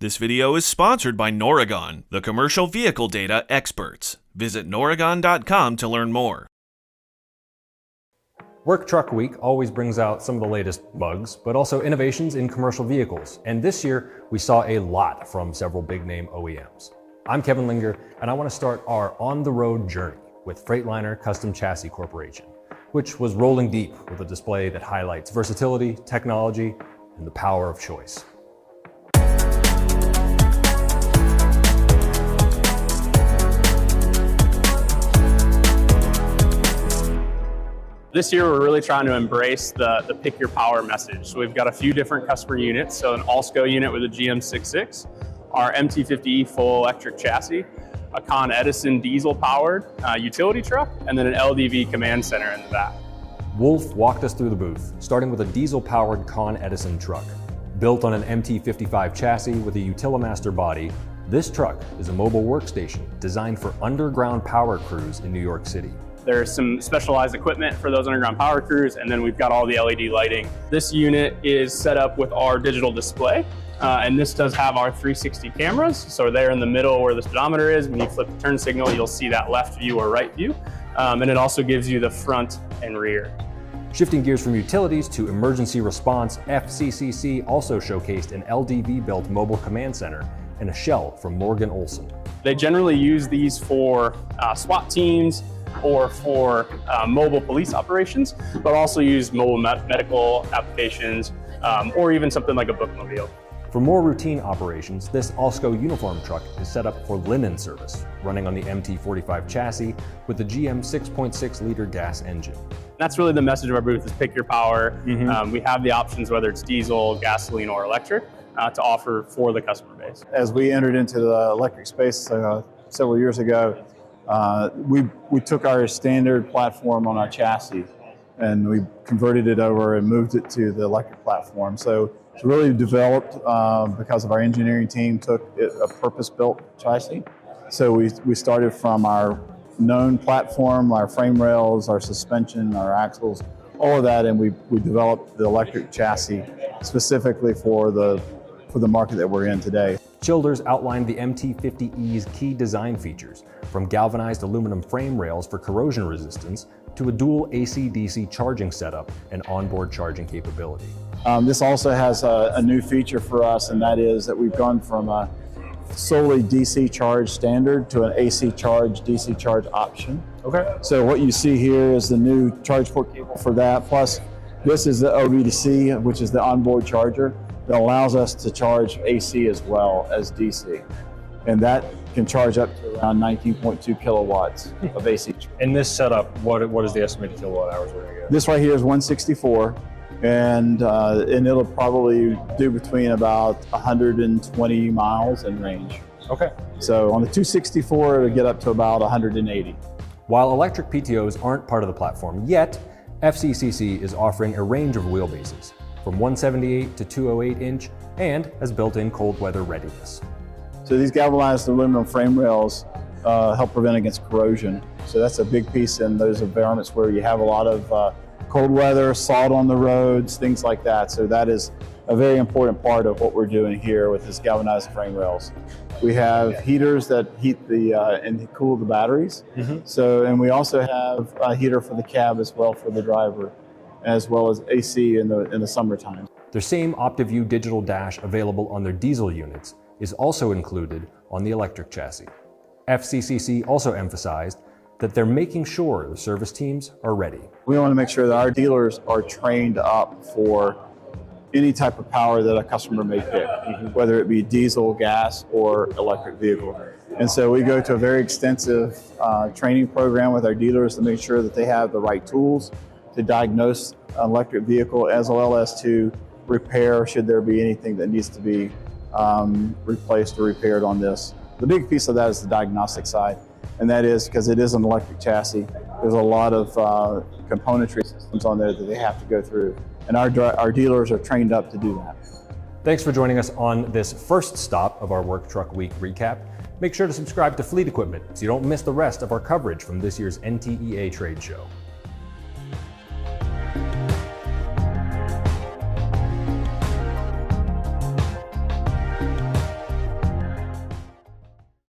This video is sponsored by Noragon, the commercial vehicle data experts. Visit noragon.com to learn more. Work Truck Week always brings out some of the latest bugs, but also innovations in commercial vehicles. And this year, we saw a lot from several big-name OEMs. I'm Kevin Linger, and I want to start our on-the-road journey with Freightliner Custom Chassis Corporation, which was rolling deep with a display that highlights versatility, technology, and the power of choice. This year, we're really trying to embrace the pick your power message. So we've got a few different customer units. So an all-SCO unit with a GM66, our MT50E full electric chassis, a Con Edison diesel-powered utility truck, and then an LDV command center in the back. Wolff walked us through the booth, starting with a diesel-powered Con Edison truck. Built on an MT55 chassis with a Utilimaster body, this truck is a mobile workstation designed for underground power crews in New York City. There's some specialized equipment for those underground power crews, and then we've got all the LED lighting. This unit is set up with our digital display, and this does have our 360 cameras. So there in the middle where the speedometer is, when you flip the turn signal, you'll see that left view or right view, and it also gives you the front and rear. Shifting gears from utilities to emergency response, FCCC also showcased an LDV-built mobile command center and a shell from Morgan Olson. They generally use these for SWAT teams, or for mobile police operations, but also use mobile medical applications, or even something like a bookmobile. For more routine operations, this all-SCO uniform truck is set up for linen service, running on the MT45 chassis with the GM 6.6-liter gas engine. That's really the message of our booth, is pick your power. We have the options, whether it's diesel, gasoline, or electric, to offer for the customer base. As we entered into the electric space several years ago, we took our standard platform on our chassis and we converted it over and moved it to the electric platform. So it's really developed because of our engineering team took a purpose-built chassis. So we started from our known platform, our frame rails, our suspension, our axles, all of that, and we developed the electric chassis specifically for the market that we're in today. Childers outlined the MT50E's key design features, from galvanized aluminum frame rails for corrosion resistance to a dual AC-DC charging setup and onboard charging capability. This also has a new feature for us, and that is that we've gone from a solely DC charge standard to an AC charge, DC charge option. Okay. So what you see here is the new charge port cable for that, plus this is the OBDC, which is the onboard charger that allows us to charge AC as well as DC. And that can charge up to around 19.2 kilowatts of AC. In this setup, what is the estimated kilowatt hours we're going to get? This right here is 164, and it'll probably do between about 120 miles in range. Okay. So on the 264, it'll get up to about 180. While electric PTOs aren't part of the platform yet, FCCC is offering a range of wheelbases, from 178 to 208 inch, and has built-in cold weather readiness. So these galvanized aluminum frame rails help prevent against corrosion. So that's a big piece in those environments where you have a lot of cold weather, salt on the roads, things like that. So that is a very important part of what we're doing here with this galvanized frame rails. We have heaters that heat and cool the batteries. So, and we also have a heater for the cab as well for the driver, as well as AC in the summertime. Their same OptiView digital dash available on their diesel units is also included on the electric chassis. FCCC also emphasized that they're making sure the service teams are ready. We want to make sure that our dealers are trained up for any type of power that a customer may pick, whether it be diesel, gas, or electric vehicle. And so we go to a very extensive training program with our dealers to make sure that they have the right tools to diagnose an electric vehicle, as well as to repair should there be anything that needs to be replaced or repaired on this. The big piece of that is the diagnostic side, and that is because it is an electric chassis. There's a lot of componentry systems on there that they have to go through, and our dealers are trained up to do that. Thanks for joining us on this first stop of our Work Truck Week recap. Make sure to subscribe to Fleet Equipment so you don't miss the rest of our coverage from this year's NTEA trade show.